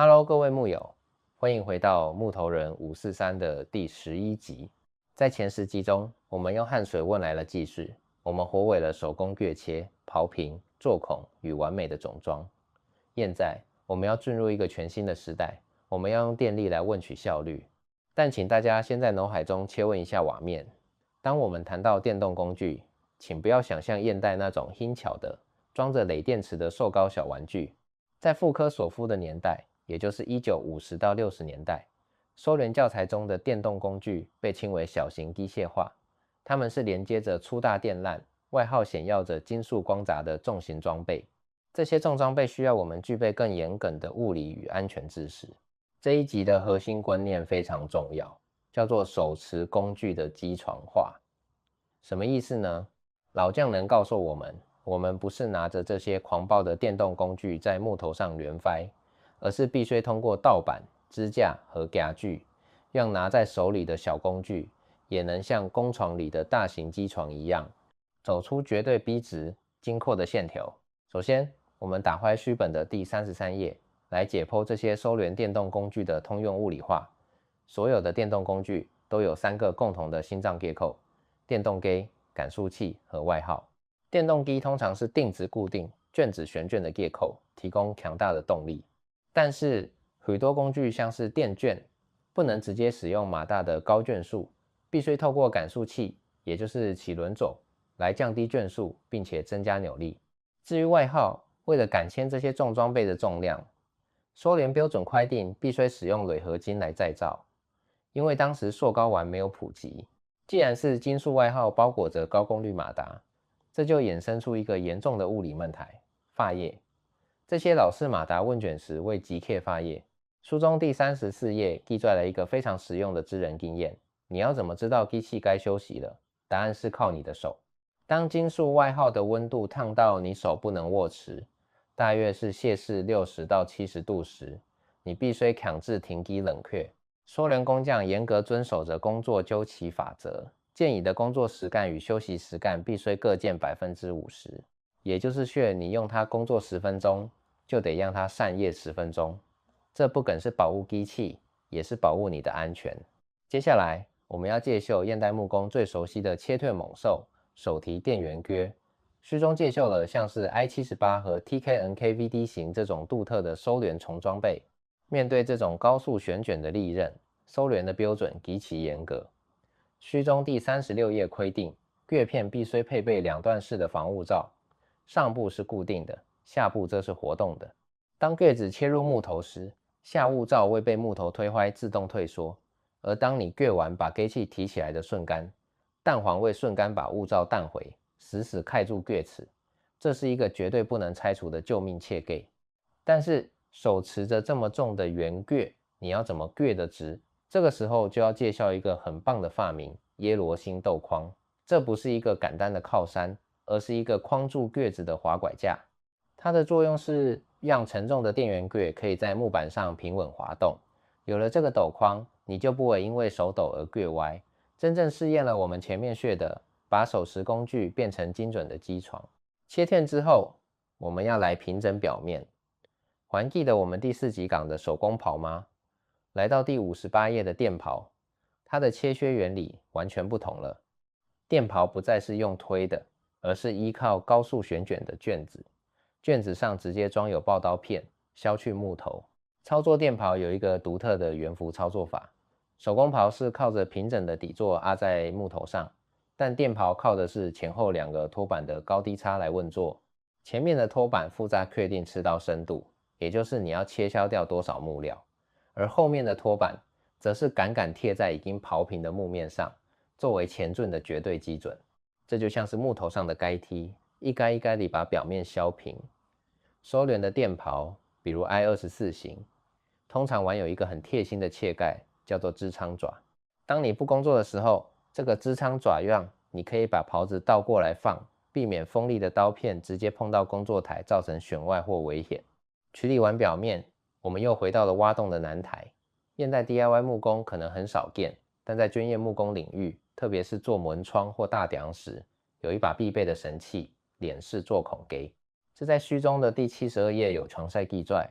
Hello，各位木友，欢迎回到木头人543的第11集。在前10集中，我们用汗水问来了技术，我们活伪了手工锯切、刨平、做孔与完美的总装。现在，我们要进入一个全新的时代，我们要用电力来问取效率。但请大家先在脑海中切换一下瓦面。当我们谈到电动工具，请不要想象现代那种轻巧的装着锂电池的瘦高小玩具。在傅科索夫的年代，也就是1950到60年代，苏联教材中的电动工具被称为小型机械化，它们是连接着粗大电缆，外号显耀着金属光泽的重型装备。这些重装备需要我们具备更严谨的物理与安全知识。这一集的核心观念非常重要，叫做手持工具的机床化。什么意思呢？老匠能告诉我们不是拿着这些狂暴的电动工具在木头上连翻，而是必须通过盗版、支架和夹具，让拿在手里的小工具也能像工床里的大型机床一样，走出绝对笔直、精阔的线条。首先，我们打开书本的第33页，来解剖这些苏联电动工具的通用物理化。所有的电动工具都有3个共同的心脏结构：电动机、感速器和外耗。电动机通常是定值固定、卷子旋卷的结构，提供强大的动力。但是许多工具像是电卷，不能直接使用马达的高卷数，必须透过感速器，也就是齿轮轴，来降低卷数，并且增加扭力。至于外耗，为了赶牵这些重装备的重量，苏联标准规定必须使用铝合金来再造，因为当时塑胶丸没有普及。既然是金属外耗包裹着高功率马达，这就衍生出一个严重的物理问题：发液。这些老式马达问卷时为极客发液。书中第34页记载了一个非常实用的知人经验：你要怎么知道机器该休息了？答案是靠你的手。当金属外耗的温度烫到你手不能握持，大约是摄氏60到70度时，你必须强制停机冷却。苏联工匠严格遵守着工作周期法则，建议的工作时间与休息时间必须各减50%，也就是说，你用它工作10分钟，就得让它散热10分钟。这不仅是保护机器，也是保护你的安全。接下来，我们要介绍现代木工最熟悉的切退猛兽手提电源鋸。书中介绍了像是 I78 和 TKNKVD 型这种独特的苏联重装备。面对这种高速旋卷的利刃，苏联的标准极其严格。书中第36页规定，锯片必须配备2段式的防雾罩，上部是固定的，下部则是活动的。当锯子切入木头时，下雾罩未被木头推坏自动退缩，而当你锯完把机器提起来的瞬间，弹簧会瞬间把雾罩弹回，死死盖住锯齿。这是一个绝对不能拆除的救命切割。但是手持着这么重的圆锯，你要怎么锯得直？这个时候就要介绍一个很棒的发明——耶罗星豆框。这不是一个简单的靠山，而是一个框住锯子的滑拐架。它的作用是让沉重的电源锯可以在木板上平稳滑动。有了这个斗框，你就不会因为手抖而锯歪，真正试验了我们前面学的，把手持工具变成精准的机床。切片之后，我们要来平整表面。还记得我们第4集讲的手工刨吗？来到第58页的电刨，它的切削原理完全不同了。电刨不再是用推的，而是依靠高速旋卷的卷子，卷子上直接装有刨刀片，削去木头。操作电刨有一个独特的圆幅操作法，手工刨是靠着平整的底座压在木头上，但电刨靠的是前后2个托板的高低差来运作。前面的托板负责确定刺刀深度，也就是你要切削掉多少木料，而后面的托板则是杆杆贴在已经刨平的木面上，作为前进的绝对基准。这就像是木头上的阶梯，一阶一阶地把表面削平。苏联的电刨，比如 I24 型，通常玩有一个很贴心的切盖，叫做支撑爪。当你不工作的时候，这个支撑爪让你可以把刨子倒过来放，避免锋利的刀片直接碰到工作台，造成损坏或危险。处理完表面，我们又回到了挖洞的难题。现代 DIY 木工可能很少见，但在专业木工领域，特别是做门窗或大梁时，有一把必备的神器——脸式做孔机。这在书中的第72页有详细记载。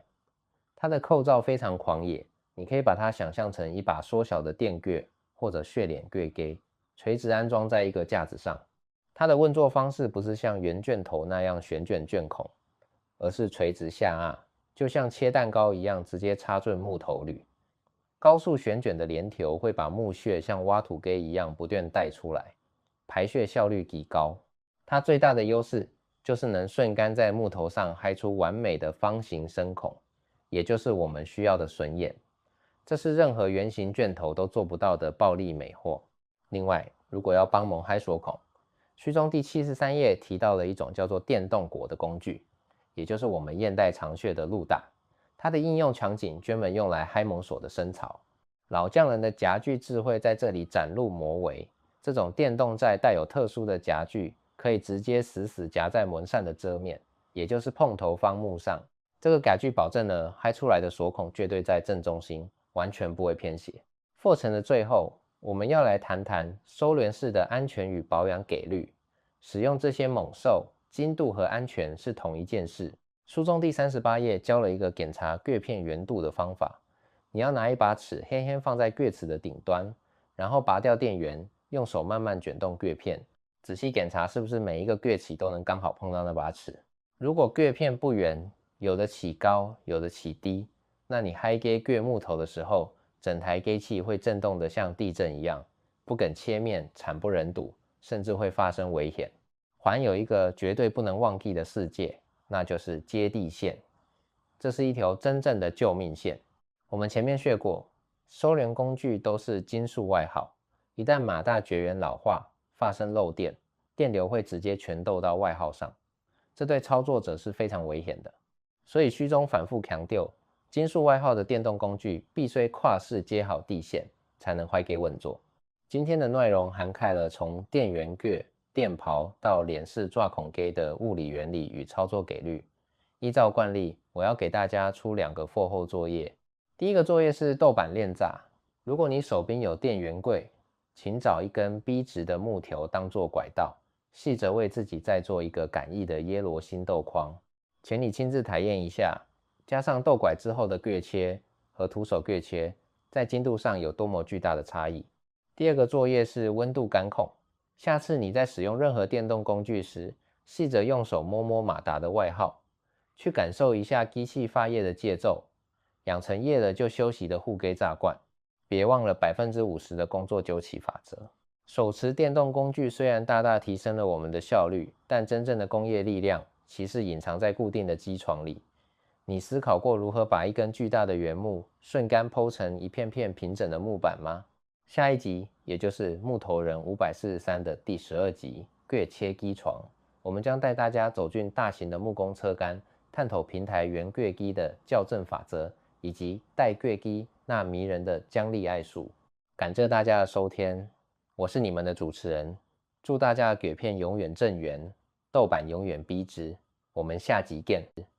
它的构造非常狂野，你可以把它想象成一把缩小的电鋸或者血脸锯机，垂直安装在一个架子上。它的问作方式不是像圆卷头那样旋卷卷孔，而是垂直下压，就像切蛋糕一样直接插进木头里。高速旋卷的连条会把木屑像挖土机一样不断带出来，排屑效率极高。它最大的优势就是能瞬间在木头上嗨出完美的方形深孔，也就是我们需要的榫眼。这是任何圆形卷头都做不到的暴力美货。另外，如果要帮忙嗨锁孔，书中第73页提到了一种叫做电动果的工具，也就是我们现代常学的路打。它的应用场景专门用来嗨蒙锁的生槽。老匠人的夹具智慧在这里展露魔为。这种电动寨带有特殊的夹具，可以直接死死夹在门扇的遮面，也就是碰头方木上。这个夹具保证呢，嗨出来的锁孔绝对在正中心，完全不会偏斜。课程的最后，我们要来谈谈收敛式的安全与保养给率。使用这些猛兽，精度和安全是同一件事。书中第38页教了一个检查锯片圆度的方法。你要拿一把尺轻轻放在锯齿的顶端，然后拔掉电源，用手慢慢卷动锯片，仔细检查是不是每一个锯起都能刚好碰到那把尺。如果锯片不圆，有的起高，有的起低，那你嗨锯木头的时候，整台锯器会震动得像地震一样，不肯切面，惨不忍睹，甚至会发生危险。还有一个绝对不能忘记的世界，那就是接地线。这是一条真正的救命线。我们前面学过，收敛工具都是金属外耗，一旦马达绝缘老化，发生漏电，电流会直接传导到外耗上，这对操作者是非常危险的。所以书中反复强调，金属外耗的电动工具必须跨式接好地线，才能坏给稳坐。今天的内容涵盖了从电源锯、电刨到脸式抓孔机的物理原理与操作给率。依照惯例，我要给大家出2个课后作业。第一个作业是豆板炼炸。如果你手边有电源柜，请找一根 B 直的木条当做拐道，试着为自己再做一个感应的耶罗星豆框。请你亲自体验一下，加上豆拐之后的锯切和徒手锯切，在精度上有多么巨大的差异。第二个作业是温度感控。下次你在使用任何电动工具时，试着用手摸摸马达的外耗，去感受一下机器发热的节奏，养成热了就休息的护机炸惯。别忘了50%的工作周期法则。手持电动工具虽然大大提升了我们的效率，但真正的工业力量其实隐藏在固定的机床里。你思考过如何把一根巨大的原木瞬间剖成一片片平整的木板吗？下一集，也就是木头人543的第12集锯切机床，我们将带大家走进大型的木工车杆，探讨平台圆锯机的校正法则，以及带锯机那迷人的将力爱术。感谢大家的收听，我是你们的主持人，祝大家的锯片永远正圆，豆板永远逼直，我们下集见。